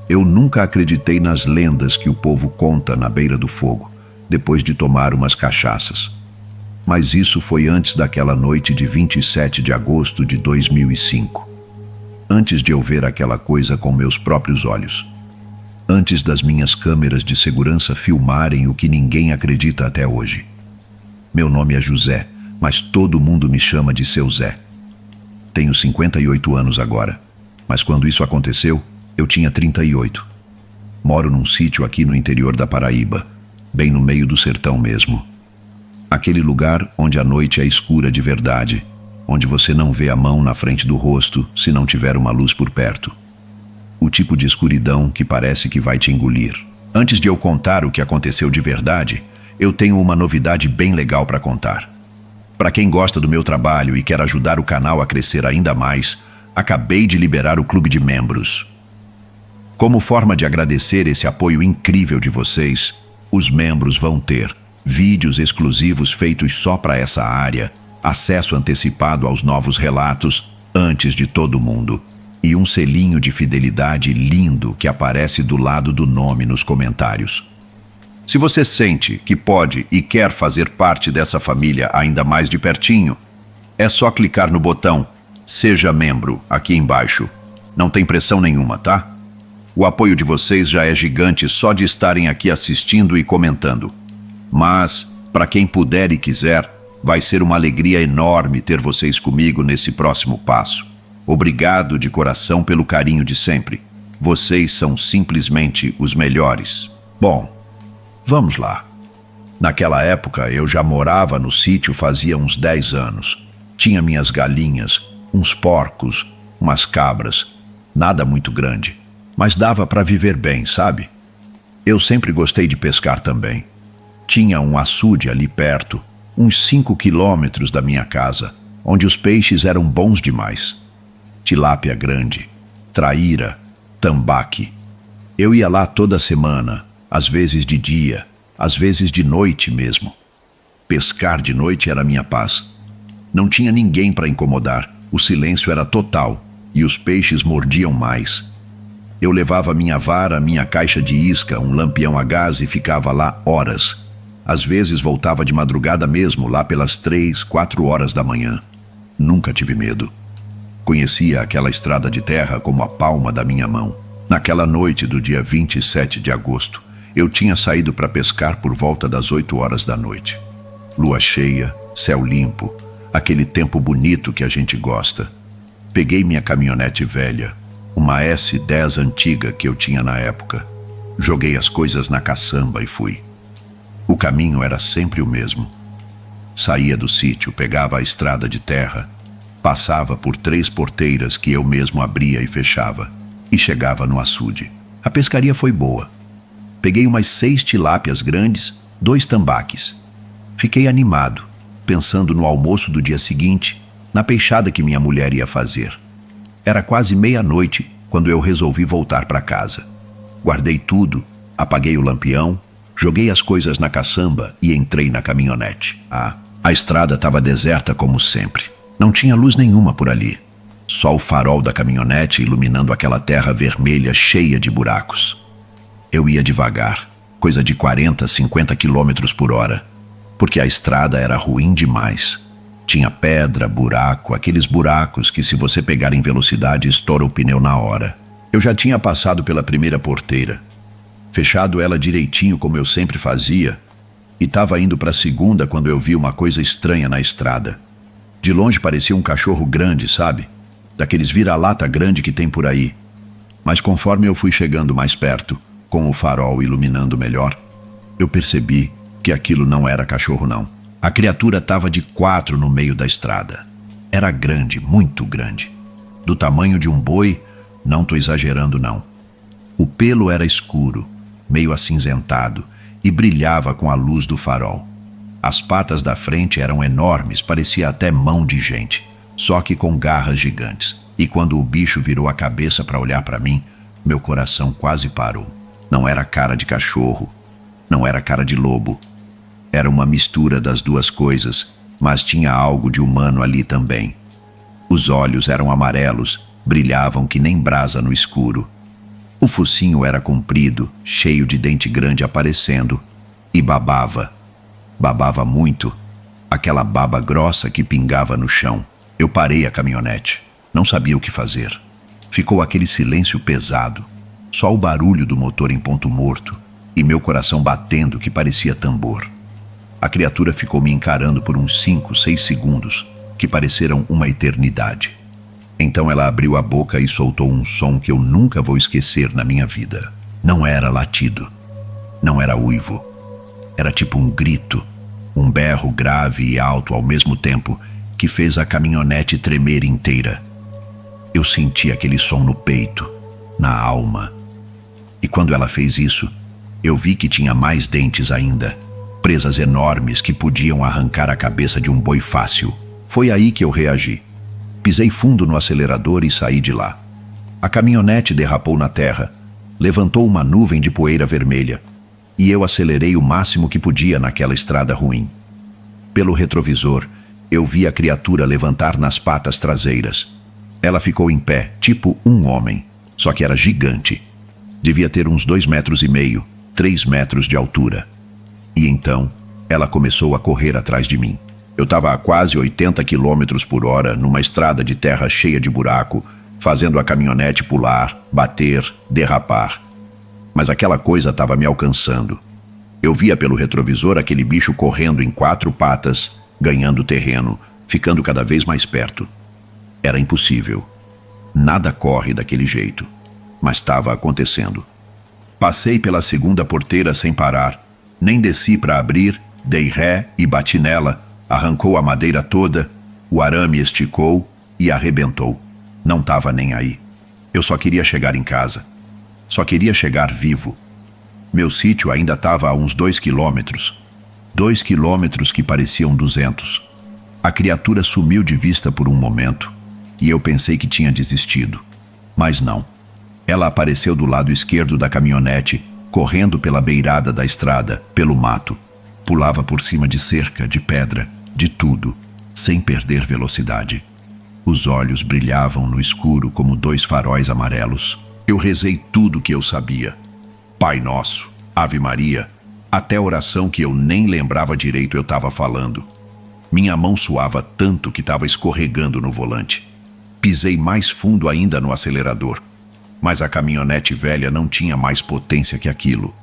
Eu nunca acreditei nas lendas que o povo conta na beira do fogo, depois de tomar umas cachaças. Mas isso foi antes daquela noite de 27 de agosto de 2005. Antes de eu ver aquela coisa com meus próprios olhos. Antes das minhas câmeras de segurança filmarem o que ninguém acredita até hoje. Meu nome é José, mas todo mundo me chama de Seu Zé. Tenho 58 anos agora, mas quando isso aconteceu, eu tinha 38. Moro num sítio aqui no interior da Paraíba, bem no meio do sertão mesmo. Aquele lugar onde a noite é escura de verdade, onde você não vê a mão na frente do rosto se não tiver uma luz por perto. O tipo de escuridão que parece que vai te engolir. Antes de eu contar o que aconteceu de verdade, eu tenho uma novidade bem legal para contar. Para quem gosta do meu trabalho e quer ajudar o canal a crescer ainda mais, acabei de liberar o clube de membros. Como forma de agradecer esse apoio incrível de vocês, os membros vão ter vídeos exclusivos feitos só para essa área, acesso antecipado aos novos relatos antes de todo mundo e um selinho de fidelidade lindo que aparece do lado do nome nos comentários. Se você sente que pode e quer fazer parte dessa família ainda mais de pertinho, é só clicar no botão Seja Membro aqui embaixo. Não tem pressão nenhuma, tá? O apoio de vocês já é gigante só de estarem aqui assistindo e comentando. Mas, para quem puder e quiser, vai ser uma alegria enorme ter vocês comigo nesse próximo passo. Obrigado de coração pelo carinho de sempre. Vocês são simplesmente os melhores. Bom, vamos lá. Naquela época eu já morava no sítio fazia uns 10 anos. Tinha minhas galinhas, uns porcos, umas cabras. Nada muito grande, mas dava para viver bem, sabe? Eu sempre gostei de pescar também. Tinha um açude ali perto, uns 5 quilômetros da minha casa, onde os peixes eram bons demais. Tilápia grande, traíra, tambaqui. Eu ia lá toda semana, às vezes de dia, às vezes de noite mesmo. Pescar de noite era minha paz. Não tinha ninguém para incomodar, o silêncio era total e os peixes mordiam mais. Eu levava minha vara, minha caixa de isca, um lampião a gás e ficava lá horas. Às vezes voltava de madrugada mesmo, lá pelas 3, 4 horas da manhã. Nunca tive medo. Conhecia aquela estrada de terra como a palma da minha mão. Naquela noite do dia 27 de agosto, eu tinha saído para pescar por volta das 8 horas da noite. Lua cheia, céu limpo, aquele tempo bonito que a gente gosta. Peguei minha caminhonete velha, uma S10 antiga que eu tinha na época. Joguei as coisas na caçamba e fui. O caminho era sempre o mesmo. Saía do sítio, pegava a estrada de terra, passava por 3 porteiras que eu mesmo abria e fechava, e chegava no açude. A pescaria foi boa. Peguei umas 6 tilápias grandes, 2 tambaques. Fiquei animado, pensando no almoço do dia seguinte, na peixada que minha mulher ia fazer. Era quase meia-noite quando eu resolvi voltar para casa. Guardei tudo, apaguei o lampião, joguei as coisas na caçamba e entrei na caminhonete. A estrada estava deserta como sempre. Não tinha luz nenhuma por ali. Só o farol da caminhonete iluminando aquela terra vermelha cheia de buracos. Eu ia devagar, coisa de 40, 50 quilômetros por hora, porque a estrada era ruim demais. Tinha pedra, buraco, aqueles buracos que se você pegar em velocidade estoura o pneu na hora. Eu já tinha passado pela primeira porteira, fechado ela direitinho como eu sempre fazia, e estava indo para a segunda quando eu vi uma coisa estranha na estrada. De longe parecia um cachorro grande, sabe? Daqueles vira-lata grande que tem por aí. Mas conforme eu fui chegando mais perto, com o farol iluminando melhor, eu percebi que aquilo não era cachorro não. A criatura estava de 4 no meio da estrada. Era grande, muito grande. Do tamanho de um boi, não tô exagerando não. O pelo era escuro, meio acinzentado, e brilhava com a luz do farol. As patas da frente eram enormes, parecia até mão de gente, só que com garras gigantes. E quando o bicho virou a cabeça para olhar para mim, meu coração quase parou. Não era cara de cachorro, não era cara de lobo. Era uma mistura das duas coisas, mas tinha algo de humano ali também. Os olhos eram amarelos, brilhavam que nem brasa no escuro. O focinho era comprido, cheio de dente grande aparecendo, e babava. Babava muito. Aquela baba grossa que pingava no chão. Eu parei a caminhonete. Não sabia o que fazer. Ficou aquele silêncio pesado. Só o barulho do motor em ponto morto e meu coração batendo que parecia tambor. A criatura ficou me encarando por uns 5, 6 segundos, que pareceram uma eternidade. Então ela abriu a boca e soltou um som que eu nunca vou esquecer na minha vida. Não era latido. Não era uivo. Era tipo um grito, um berro grave e alto ao mesmo tempo que fez a caminhonete tremer inteira. Eu senti aquele som no peito, na alma. E quando ela fez isso, eu vi que tinha mais dentes ainda, presas enormes que podiam arrancar a cabeça de um boi fácil. Foi aí que eu reagi. Pisei fundo no acelerador e saí de lá. A caminhonete derrapou na terra, levantou uma nuvem de poeira vermelha, e eu acelerei o máximo que podia naquela estrada ruim. Pelo retrovisor, eu vi a criatura levantar nas patas traseiras. Ela ficou em pé, tipo um homem, só que era gigante. Devia ter uns 2,5 metros, 3 metros de altura. E então, ela começou a correr atrás de mim. Eu estava a quase 80 quilômetros por hora numa estrada de terra cheia de buraco, fazendo a caminhonete pular, bater, derrapar. Mas aquela coisa estava me alcançando. Eu via pelo retrovisor aquele bicho correndo em 4 patas, ganhando terreno, ficando cada vez mais perto. Era impossível. Nada corre daquele jeito. Mas estava acontecendo. Passei pela segunda porteira sem parar. Nem desci para abrir, dei ré e bati nela. Arrancou a madeira toda, o arame esticou e arrebentou. Não estava nem aí. Eu só queria chegar em casa. Só queria chegar vivo. Meu sítio ainda estava a uns 2 quilômetros. 2 quilômetros que pareciam 200. A criatura sumiu de vista por um momento e eu pensei que tinha desistido. Mas não. Ela apareceu do lado esquerdo da caminhonete, correndo pela beirada da estrada, pelo mato. Pulava por cima de cerca, de pedra, de tudo, sem perder velocidade. Os olhos brilhavam no escuro como 2 faróis amarelos. Eu rezei tudo que eu sabia. Pai Nosso, Ave Maria, até oração que eu nem lembrava direito eu estava falando. Minha mão suava tanto que estava escorregando no volante. Pisei mais fundo ainda no acelerador. Mas a caminhonete velha não tinha mais potência que aquilo.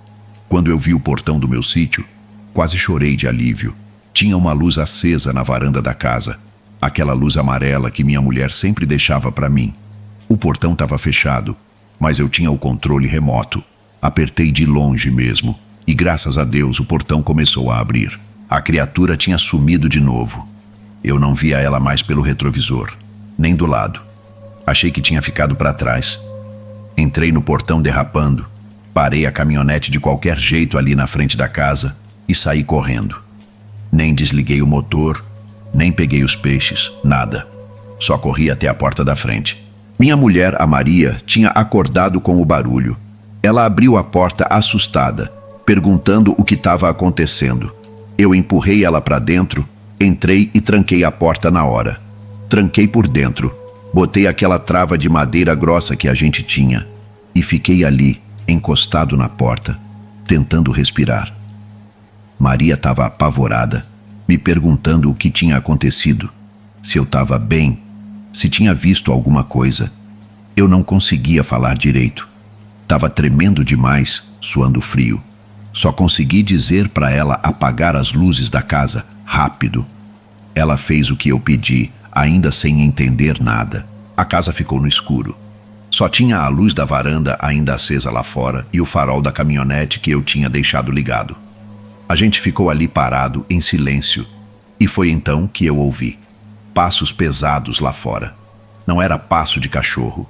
Quando eu vi o portão do meu sítio, quase chorei de alívio. Tinha uma luz acesa na varanda da casa. Aquela luz amarela que minha mulher sempre deixava para mim. O portão estava fechado, mas eu tinha o controle remoto. Apertei de longe mesmo, e graças a Deus o portão começou a abrir. A criatura tinha sumido de novo. Eu não via ela mais pelo retrovisor, nem do lado. Achei que tinha ficado para trás. Entrei no portão derrapando, parei a caminhonete de qualquer jeito ali na frente da casa e saí correndo. Nem desliguei o motor, nem peguei os peixes, nada. Só corri até a porta da frente. Minha mulher, a Maria, tinha acordado com o barulho. Ela abriu a porta assustada, perguntando o que estava acontecendo. Eu empurrei ela para dentro, entrei e tranquei a porta na hora. Tranquei por dentro, botei aquela trava de madeira grossa que a gente tinha e fiquei ali, encostado na porta, tentando respirar. Maria estava apavorada, me perguntando o que tinha acontecido, se eu estava bem, se tinha visto alguma coisa. Eu não conseguia falar direito. Estava tremendo demais, suando frio. Só consegui dizer para ela apagar as luzes da casa, rápido. Ela fez o que eu pedi, ainda sem entender nada. A casa ficou no escuro. Só tinha a luz da varanda ainda acesa lá fora e o farol da caminhonete que eu tinha deixado ligado. A gente ficou ali parado, em silêncio, e foi então que eu ouvi passos pesados lá fora. Não era passo de cachorro,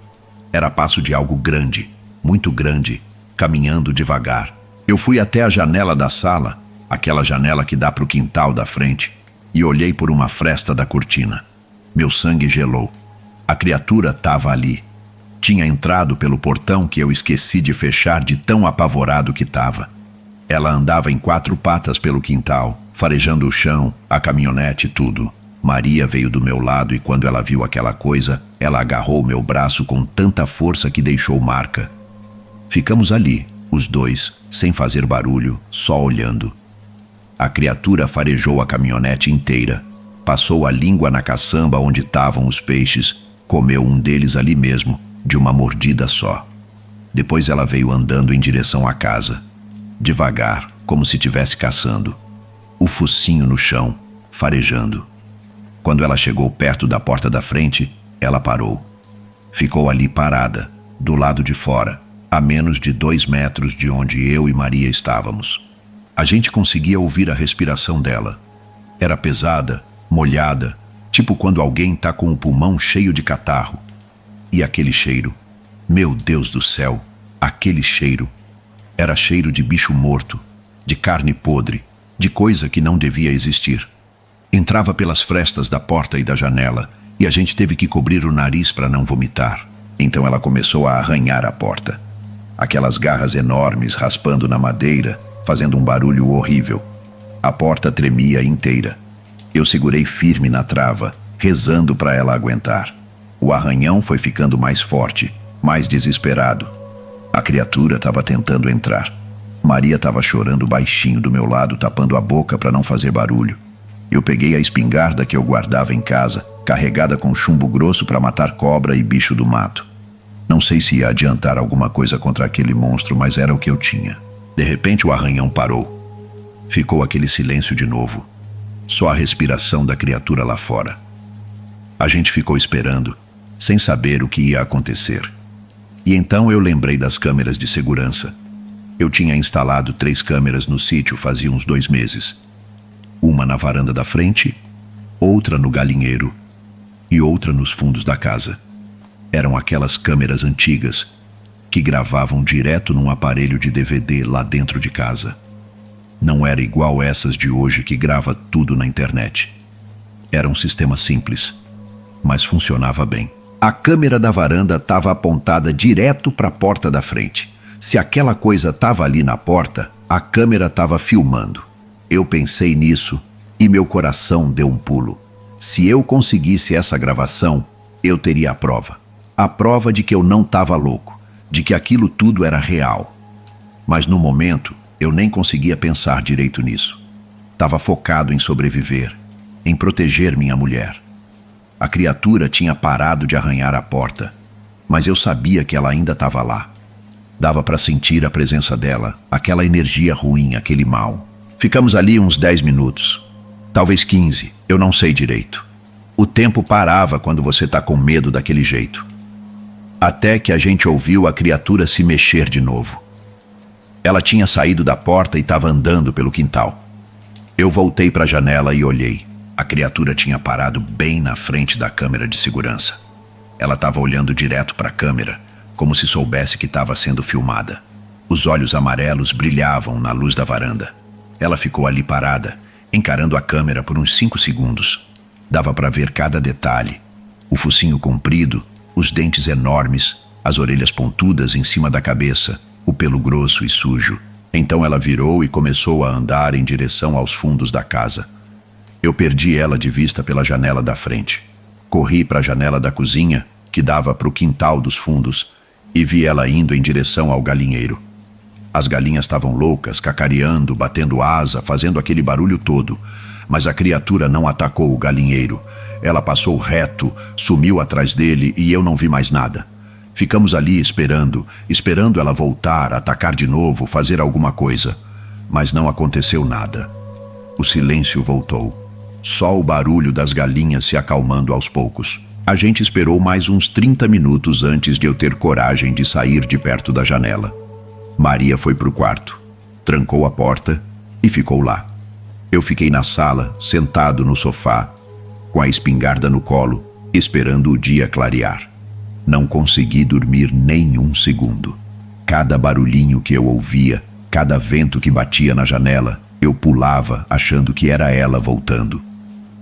era passo de algo grande, muito grande, caminhando devagar. Eu fui até a janela da sala, aquela janela que dá para o quintal da frente, e olhei por uma fresta da cortina. Meu sangue gelou. A criatura estava ali. Tinha entrado pelo portão que eu esqueci de fechar de tão apavorado que estava. Ela andava em 4 patas pelo quintal, farejando o chão, a caminhonete e tudo. Maria veio do meu lado e quando ela viu aquela coisa, ela agarrou meu braço com tanta força que deixou marca. Ficamos ali, os dois, sem fazer barulho, só olhando. A criatura farejou a caminhonete inteira, passou a língua na caçamba onde estavam os peixes, comeu um deles ali mesmo, de uma mordida só. Depois ela veio andando em direção à casa, devagar, como se estivesse caçando, o focinho no chão, farejando. Quando ela chegou perto da porta da frente, ela parou. Ficou ali parada, do lado de fora, a menos de 2 metros de onde eu e Maria estávamos. A gente conseguia ouvir a respiração dela. Era pesada, molhada, tipo quando alguém tá com o pulmão cheio de catarro. E aquele cheiro, meu Deus do céu, aquele cheiro, era cheiro de bicho morto, de carne podre, de coisa que não devia existir. Entrava pelas frestas da porta e da janela, e a gente teve que cobrir o nariz para não vomitar. Então ela começou a arranhar a porta. Aquelas garras enormes raspando na madeira, fazendo um barulho horrível. A porta tremia inteira. Eu segurei firme na trava, rezando para ela aguentar. O arranhão foi ficando mais forte, mais desesperado. A criatura estava tentando entrar. Maria estava chorando baixinho do meu lado, tapando a boca para não fazer barulho. Eu peguei a espingarda que eu guardava em casa, carregada com chumbo grosso para matar cobra e bicho do mato. Não sei se ia adiantar alguma coisa contra aquele monstro, mas era o que eu tinha. De repente o arranhão parou. Ficou aquele silêncio de novo. Só a respiração da criatura lá fora. A gente ficou esperando, sem saber o que ia acontecer. E então eu lembrei das câmeras de segurança. Eu tinha instalado 3 câmeras no sítio fazia uns 2 meses. Uma na varanda da frente, outra no galinheiro e outra nos fundos da casa. Eram aquelas câmeras antigas que gravavam direto num aparelho de DVD lá dentro de casa. Não era igual essas de hoje que grava tudo na internet. Era um sistema simples, mas funcionava bem. A câmera da varanda estava apontada direto para a porta da frente. Se aquela coisa estava ali na porta, a câmera estava filmando. Eu pensei nisso e meu coração deu um pulo. Se eu conseguisse essa gravação, eu teria a prova. A prova de que eu não estava louco, de que aquilo tudo era real. Mas no momento, eu nem conseguia pensar direito nisso. Estava focado em sobreviver, em proteger minha mulher. A criatura tinha parado de arranhar a porta, mas eu sabia que ela ainda estava lá. Dava para sentir a presença dela, aquela energia ruim, aquele mal. Ficamos ali uns 10 minutos, talvez 15, eu não sei direito. O tempo parava quando você tá com medo daquele jeito. Até que a gente ouviu a criatura se mexer de novo. Ela tinha saído da porta e estava andando pelo quintal. Eu voltei para a janela e olhei. A criatura tinha parado bem na frente da câmera de segurança. Ela estava olhando direto para a câmera, como se soubesse que estava sendo filmada. Os olhos amarelos brilhavam na luz da varanda. Ela ficou ali parada, encarando a câmera por uns 5 segundos. Dava para ver cada detalhe. O focinho comprido, os dentes enormes, as orelhas pontudas em cima da cabeça, o pelo grosso e sujo. Então ela virou e começou a andar em direção aos fundos da casa. Eu perdi ela de vista pela janela da frente. Corri para a janela da cozinha, que dava para o quintal dos fundos, e vi ela indo em direção ao galinheiro. As galinhas estavam loucas, cacareando, batendo asa, fazendo aquele barulho todo. Mas a criatura não atacou o galinheiro. Ela passou reto, sumiu atrás dele e eu não vi mais nada. Ficamos ali esperando ela voltar, atacar de novo, fazer alguma coisa. Mas não aconteceu nada. O silêncio voltou. Só o barulho das galinhas se acalmando aos poucos. A gente esperou mais uns 30 minutos antes de eu ter coragem de sair de perto da janela. Maria foi pro quarto, trancou a porta e ficou lá. Eu fiquei na sala, sentado no sofá, com a espingarda no colo, esperando o dia clarear. Não consegui dormir nem um segundo. Cada barulhinho que eu ouvia, cada vento que batia na janela, eu pulava, achando que era ela voltando.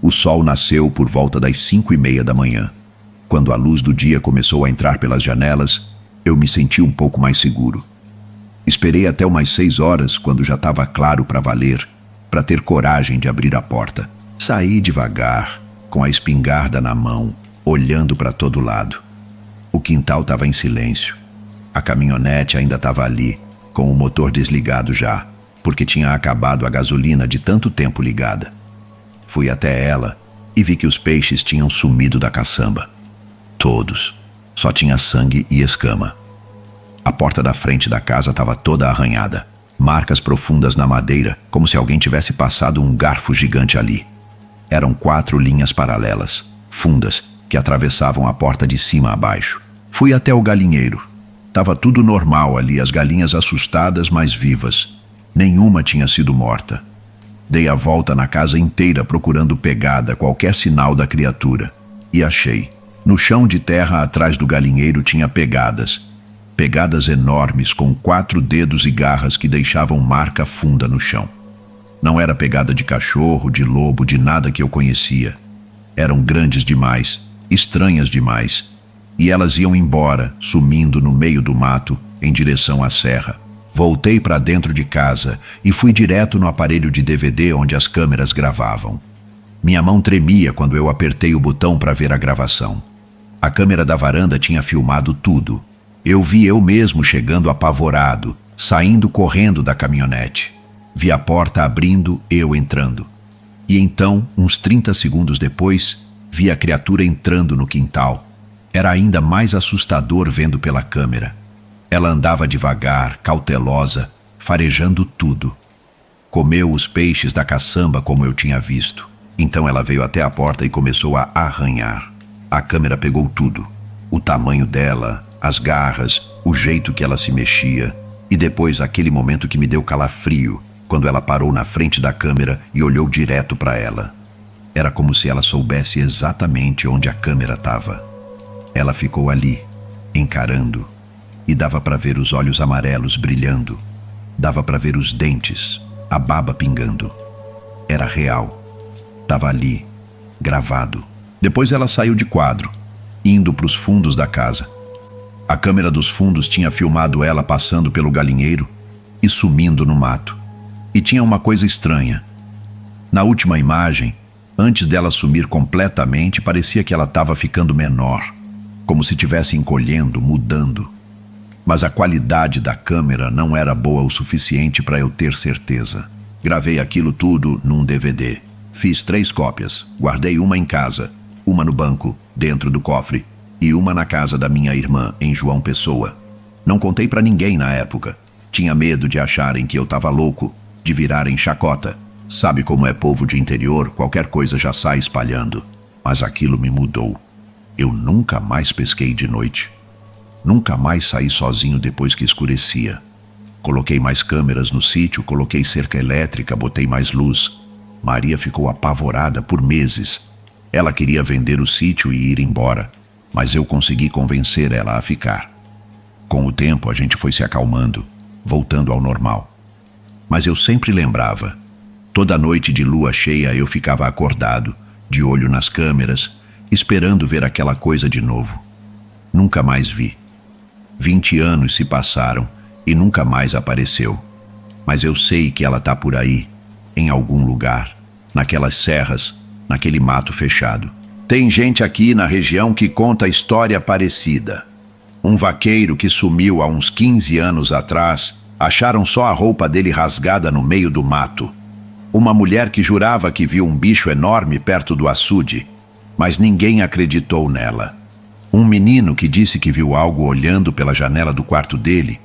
O sol nasceu por volta das 5:30 da manhã. Quando a luz do dia começou a entrar pelas janelas, eu me senti um pouco mais seguro. Esperei até umas 6 horas, quando já estava claro para valer, para ter coragem de abrir a porta. Saí devagar, com a espingarda na mão, olhando para todo lado. O quintal estava em silêncio. A caminhonete ainda estava ali, com o motor desligado já, porque tinha acabado a gasolina de tanto tempo ligada. Fui até ela e vi que os peixes tinham sumido da caçamba. Todos. Só tinha sangue e escama. A porta da frente da casa estava toda arranhada. Marcas profundas na madeira, como se alguém tivesse passado um garfo gigante ali. Eram 4 linhas paralelas, fundas, que atravessavam a porta de cima a baixo. Fui até o galinheiro. Tava tudo normal ali, as galinhas assustadas, mas vivas. Nenhuma tinha sido morta. Dei a volta na casa inteira procurando pegada, qualquer sinal da criatura. E achei. No chão de terra atrás do galinheiro tinha pegadas. Pegadas enormes com 4 dedos e garras que deixavam marca funda no chão. Não era pegada de cachorro, de lobo, de nada que eu conhecia. Eram grandes demais, estranhas demais. E elas iam embora, sumindo no meio do mato, em direção à serra. Voltei para dentro de casa e fui direto no aparelho de DVD onde as câmeras gravavam. Minha mão tremia quando eu apertei o botão para ver a gravação. A câmera da varanda tinha filmado tudo. Eu vi eu mesmo chegando apavorado, saindo correndo da caminhonete. Vi a porta abrindo, eu entrando. E então, uns 30 segundos depois, vi a criatura entrando no quintal. Era ainda mais assustador vendo pela câmera. Ela andava devagar, cautelosa, farejando tudo. Comeu os peixes da caçamba como eu tinha visto. Então ela veio até a porta e começou a arranhar. A câmera pegou tudo. O tamanho dela, as garras, o jeito que ela se mexia. E depois aquele momento que me deu calafrio, quando ela parou na frente da câmera e olhou direto para ela. Era como se ela soubesse exatamente onde a câmera estava. Ela ficou ali, encarando, e dava para ver os olhos amarelos brilhando. Dava para ver os dentes, a baba pingando. Era real. Tava ali, gravado. Depois ela saiu de quadro, indo para os fundos da casa. A câmera dos fundos tinha filmado ela passando pelo galinheiro e sumindo no mato. E tinha uma coisa estranha. Na última imagem, antes dela sumir completamente, parecia que ela estava ficando menor, como se estivesse encolhendo, mudando. Mas a qualidade da câmera não era boa o suficiente para eu ter certeza. Gravei aquilo tudo num DVD. Fiz 3 cópias, guardei uma em casa, uma no banco, dentro do cofre, e uma na casa da minha irmã, em João Pessoa. Não contei para ninguém na época. Tinha medo de acharem que eu estava louco, de virarem chacota. Sabe como é povo de interior, qualquer coisa já sai espalhando. Mas aquilo me mudou. Eu nunca mais pesquei de noite. Nunca mais saí sozinho depois que escurecia. Coloquei mais câmeras no sítio, coloquei cerca elétrica, botei mais luz. Maria ficou apavorada por meses. Ela queria vender o sítio e ir embora, mas eu consegui convencer ela a ficar. Com o tempo a gente foi se acalmando, voltando ao normal. Mas eu sempre lembrava. Toda noite de lua cheia eu ficava acordado, de olho nas câmeras, esperando ver aquela coisa de novo. Nunca mais vi. 20 anos se passaram e nunca mais apareceu. Mas eu sei que ela tá por aí, em algum lugar, naquelas serras, naquele mato fechado. Tem gente aqui na região que conta história parecida. Um vaqueiro que sumiu há uns 15 anos atrás, acharam só a roupa dele rasgada no meio do mato. Uma mulher que jurava que viu um bicho enorme perto do açude, mas ninguém acreditou nela. Um menino que disse que viu algo olhando pela janela do quarto dele,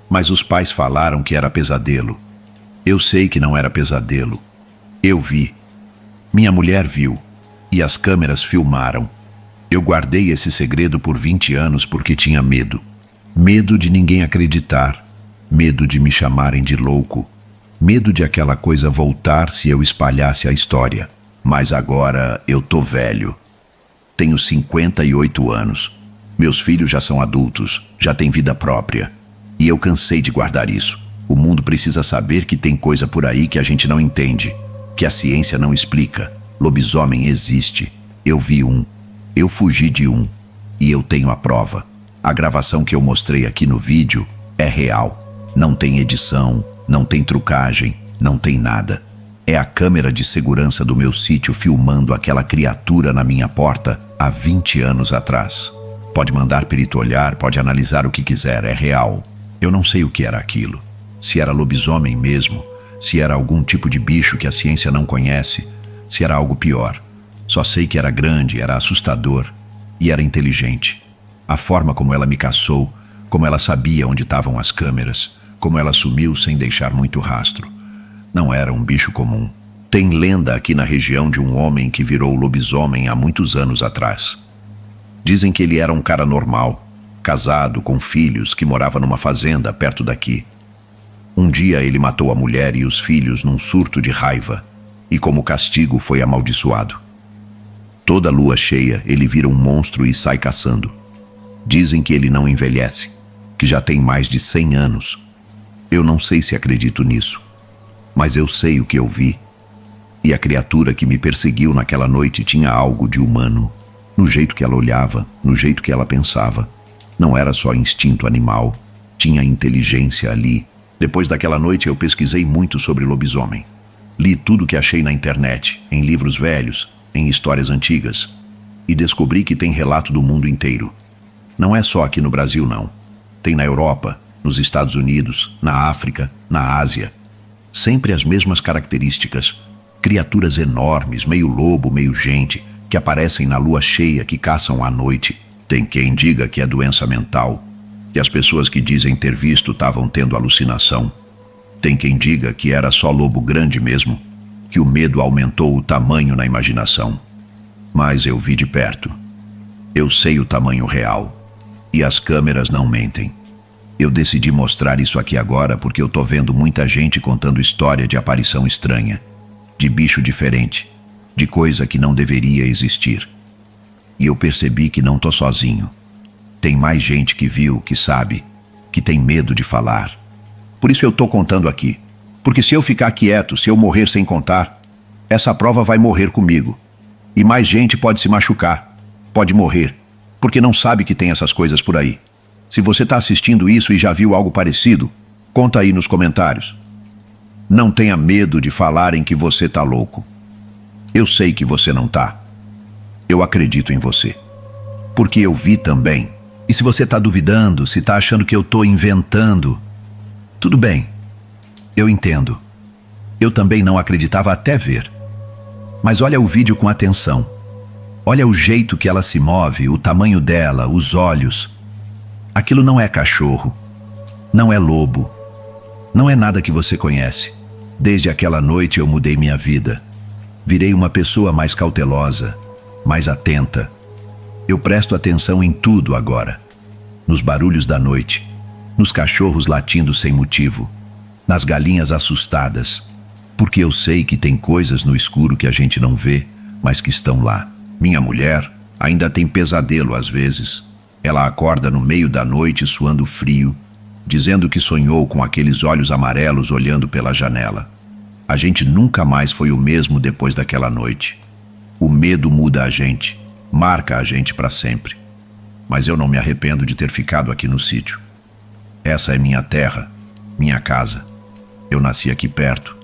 mas os pais falaram que era pesadelo. Eu sei que não era pesadelo. Eu vi. Minha mulher viu. E as câmeras filmaram. Eu guardei esse segredo por 20 anos porque tinha medo. Medo de ninguém acreditar. Medo de me chamarem de louco. Medo de aquela coisa voltar se eu espalhasse a história. Mas agora eu tô velho. Tenho 58 anos. Meus filhos já são adultos, já têm vida própria. E eu cansei de guardar isso. O mundo precisa saber que tem coisa por aí que a gente não entende, que a ciência não explica. Lobisomem existe. Eu vi um. Eu fugi de um. E eu tenho a prova. A gravação que eu mostrei aqui no vídeo é real. Não tem edição, não tem trucagem, não tem nada. É a câmera de segurança do meu sítio filmando aquela criatura na minha porta há 20 anos atrás. Pode mandar perito olhar, pode analisar o que quiser, é real. Eu não sei o que era aquilo. Se era lobisomem mesmo, se era algum tipo de bicho que a ciência não conhece, se era algo pior. Só sei que era grande, era assustador e era inteligente. A forma como ela me caçou, como ela sabia onde estavam as câmeras, como ela sumiu sem deixar muito rastro. Não era um bicho comum. Tem lenda aqui na região de um homem que virou lobisomem há muitos anos atrás. Dizem que ele era um cara normal, casado, com filhos, que morava numa fazenda perto daqui. Um dia ele matou a mulher e os filhos num surto de raiva, e como castigo foi amaldiçoado. Toda lua cheia ele vira um monstro e sai caçando. Dizem que ele não envelhece, que já tem mais de 100 anos. Eu não sei se acredito nisso, mas eu sei o que eu vi. E a criatura que me perseguiu naquela noite tinha algo de humano, no jeito que ela olhava, no jeito que ela pensava. Não era só instinto animal, tinha inteligência ali. Depois daquela noite eu pesquisei muito sobre lobisomem. Li tudo que achei na internet, em livros velhos, em histórias antigas, e descobri que tem relato do mundo inteiro. Não é só aqui no Brasil, não. Tem na Europa, nos Estados Unidos, na África, na Ásia. Sempre as mesmas características. Criaturas enormes, meio lobo, meio gente, que aparecem na lua cheia, que caçam à noite. Tem quem diga que é doença mental, que as pessoas que dizem ter visto estavam tendo alucinação. Tem quem diga que era só lobo grande mesmo, que o medo aumentou o tamanho na imaginação. Mas eu vi de perto. Eu sei o tamanho real. E as câmeras não mentem. Eu decidi mostrar isso aqui agora porque eu tô vendo muita gente contando história de aparição estranha, de bicho diferente, de coisa que não deveria existir. E eu percebi que não tô sozinho. Tem mais gente que viu, que sabe, que tem medo de falar. Por isso eu tô contando aqui. Porque se eu ficar quieto, se eu morrer sem contar, essa prova vai morrer comigo. E mais gente pode se machucar, pode morrer, porque não sabe que tem essas coisas por aí. Se você tá assistindo isso e já viu algo parecido, conta aí nos comentários. Não tenha medo de falarem que você tá louco. Eu sei que você não tá. Eu acredito em você. Porque eu vi também. E se você tá duvidando, se tá achando que eu tô inventando, tudo bem. Eu entendo. Eu também não acreditava até ver. Mas olha o vídeo com atenção. Olha o jeito que ela se move, o tamanho dela, os olhos. Aquilo não é cachorro. Não é lobo. Não é nada que você conhece. Desde aquela noite eu mudei minha vida. Virei uma pessoa mais cautelosa, mais atenta. Eu presto atenção em tudo agora. Nos barulhos da noite, nos cachorros latindo sem motivo, nas galinhas assustadas, porque eu sei que tem coisas no escuro que a gente não vê, mas que estão lá. Minha mulher ainda tem pesadelo às vezes. Ela acorda no meio da noite suando frio, dizendo que sonhou com aqueles olhos amarelos olhando pela janela. A gente nunca mais foi o mesmo depois daquela noite. O medo muda a gente, marca a gente para sempre. Mas eu não me arrependo de ter ficado aqui no sítio. Essa é minha terra, minha casa. Eu nasci aqui perto,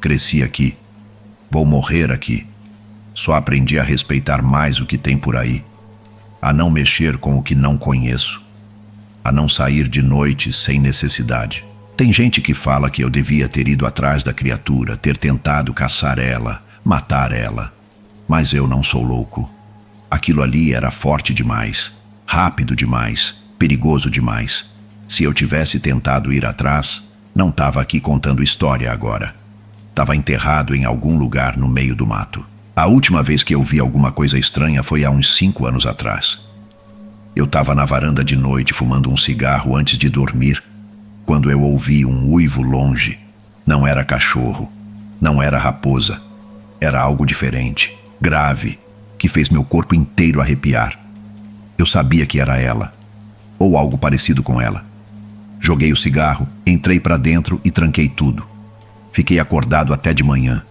cresci aqui, vou morrer aqui. Só aprendi a respeitar mais o que tem por aí, a não mexer com o que não conheço, a não sair de noite sem necessidade. Tem gente que fala que eu devia ter ido atrás da criatura, ter tentado caçar ela, matar ela. Mas eu não sou louco. Aquilo ali era forte demais, rápido demais, perigoso demais. Se eu tivesse tentado ir atrás, não estava aqui contando história agora. Estava enterrado em algum lugar no meio do mato. A última vez que eu vi alguma coisa estranha foi há uns 5 anos atrás. Eu estava na varanda de noite fumando um cigarro antes de dormir, quando eu ouvi um uivo longe. Não era cachorro, não era raposa. Era algo diferente, grave, que fez meu corpo inteiro arrepiar. Eu sabia que era ela, ou algo parecido com ela. Joguei o cigarro, entrei para dentro e tranquei tudo. Fiquei acordado até de manhã,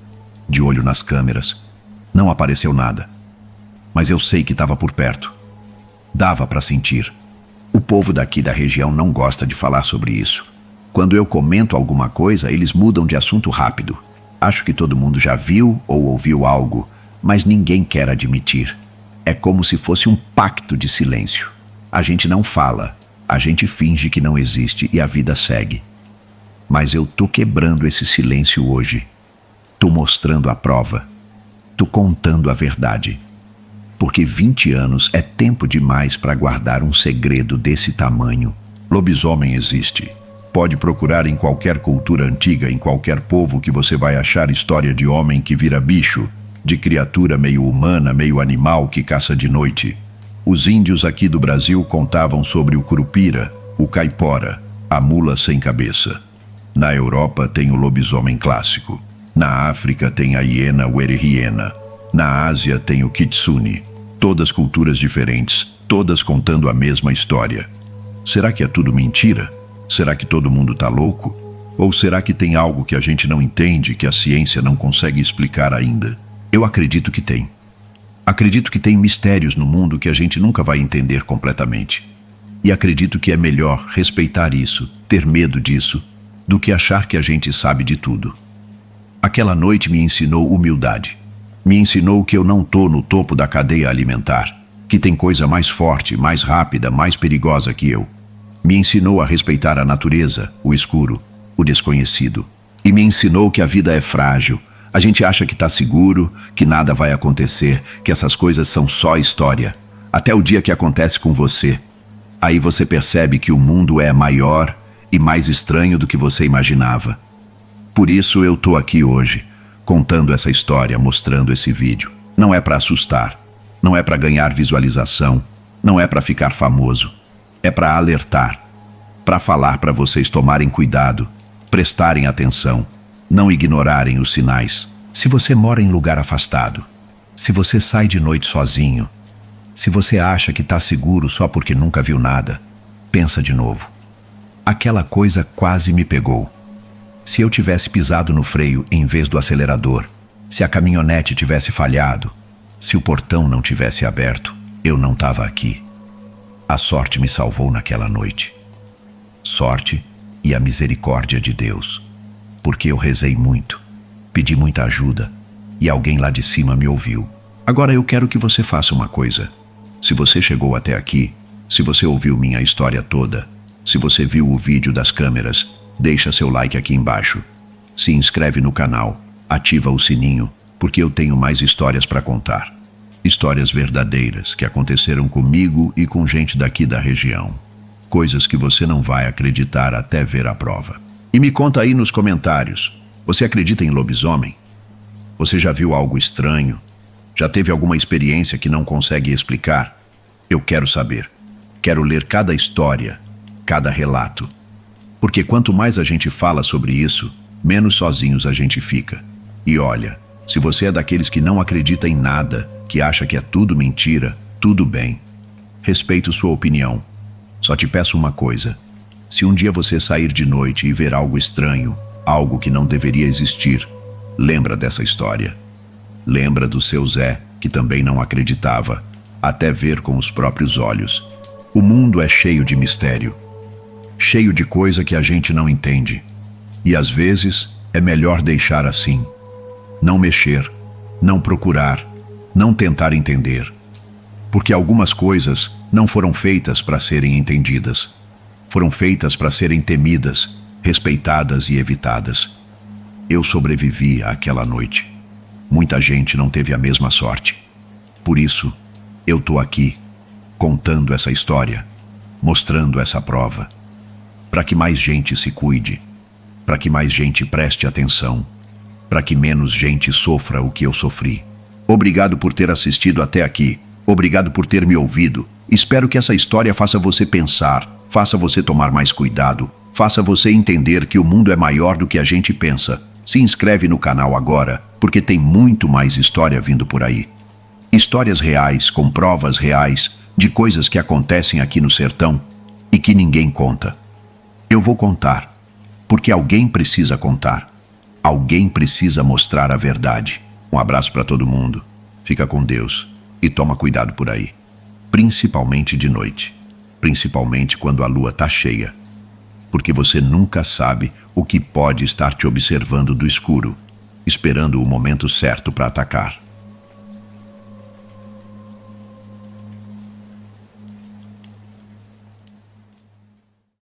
de olho nas câmeras. Não apareceu nada, mas eu sei que estava por perto. Dava para sentir. O povo daqui da região não gosta de falar sobre isso. Quando eu comento alguma coisa, eles mudam de assunto rápido. Acho que todo mundo já viu ou ouviu algo, mas ninguém quer admitir. É como se fosse um pacto de silêncio. A gente não fala, a gente finge que não existe e a vida segue. Mas eu tô quebrando esse silêncio hoje. Tô mostrando a prova. Tô contando a verdade. Porque 20 anos é tempo demais para guardar um segredo desse tamanho. Lobisomem existe. Pode procurar em qualquer cultura antiga, em qualquer povo, que você vai achar história de homem que vira bicho, de criatura meio humana, meio animal que caça de noite. Os índios aqui do Brasil contavam sobre o curupira, o caipora, a mula sem cabeça. Na Europa tem o lobisomem clássico. Na África tem a hiena werhiena. Na Ásia tem o kitsune. Todas culturas diferentes, todas contando a mesma história. Será que é tudo mentira? Será que todo mundo tá louco? Ou será que tem algo que a gente não entende, que a ciência não consegue explicar ainda? Eu acredito que tem. Acredito que tem mistérios no mundo que a gente nunca vai entender completamente. E acredito que é melhor respeitar isso, ter medo disso, do que achar que a gente sabe de tudo. Aquela noite me ensinou humildade. Me ensinou que eu não tô no topo da cadeia alimentar, que tem coisa mais forte, mais rápida, mais perigosa que eu. Me ensinou a respeitar a natureza, o escuro, o desconhecido. E me ensinou que a vida é frágil. A gente acha que tá seguro, que nada vai acontecer, que essas coisas são só história. Até o dia que acontece com você. Aí você percebe que o mundo é maior e mais estranho do que você imaginava. Por isso eu tô aqui hoje, contando essa história, mostrando esse vídeo. Não é para assustar, não é para ganhar visualização, não é para ficar famoso. É para alertar, para falar para vocês tomarem cuidado, prestarem atenção, não ignorarem os sinais. Se você mora em lugar afastado, se você sai de noite sozinho, se você acha que está seguro só porque nunca viu nada, pensa de novo. Aquela coisa quase me pegou. Se eu tivesse pisado no freio em vez do acelerador, se a caminhonete tivesse falhado, se o portão não tivesse aberto, eu não estava aqui. A sorte me salvou naquela noite. Sorte e a misericórdia de Deus. Porque eu rezei muito, pedi muita ajuda e alguém lá de cima me ouviu. Agora eu quero que você faça uma coisa. Se você chegou até aqui, se você ouviu minha história toda, se você viu o vídeo das câmeras, deixa seu like aqui embaixo. Se inscreve no canal, ativa o sininho, porque eu tenho mais histórias para contar. Histórias verdadeiras que aconteceram comigo e com gente daqui da região. Coisas que você não vai acreditar até ver a prova. E me conta aí nos comentários, você acredita em lobisomem? Você já viu algo estranho? Já teve alguma experiência que não consegue explicar? Eu quero saber. Quero ler cada história, cada relato. Porque quanto mais a gente fala sobre isso, menos sozinhos a gente fica. E olha, se você é daqueles que não acredita em nada, que acha que é tudo mentira, tudo bem. Respeito sua opinião. Só te peço uma coisa. Se um dia você sair de noite e ver algo estranho, algo que não deveria existir, lembra dessa história. Lembra do seu Zé, que também não acreditava, até ver com os próprios olhos. O mundo é cheio de mistério. Cheio de coisa que a gente não entende. E às vezes é melhor deixar assim. Não mexer, não procurar, não tentar entender. Porque algumas coisas não foram feitas para serem entendidas. Foram feitas para serem temidas, respeitadas e evitadas. Eu sobrevivi àquela noite. Muita gente não teve a mesma sorte. Por isso, eu tô aqui, contando essa história, mostrando essa prova. Para que mais gente se cuide, para que mais gente preste atenção, para que menos gente sofra o que eu sofri. Obrigado por ter assistido até aqui. Obrigado por ter me ouvido. Espero que essa história faça você pensar, faça você tomar mais cuidado, faça você entender que o mundo é maior do que a gente pensa. Se inscreve no canal agora, porque tem muito mais história vindo por aí. Histórias reais, com provas reais, de coisas que acontecem aqui no sertão e que ninguém conta. Eu vou contar, porque alguém precisa contar. Alguém precisa mostrar a verdade. Um abraço para todo mundo. Fica com Deus e toma cuidado por aí. Principalmente de noite. Principalmente quando a lua tá cheia. Porque você nunca sabe o que pode estar te observando do escuro, esperando o momento certo para atacar.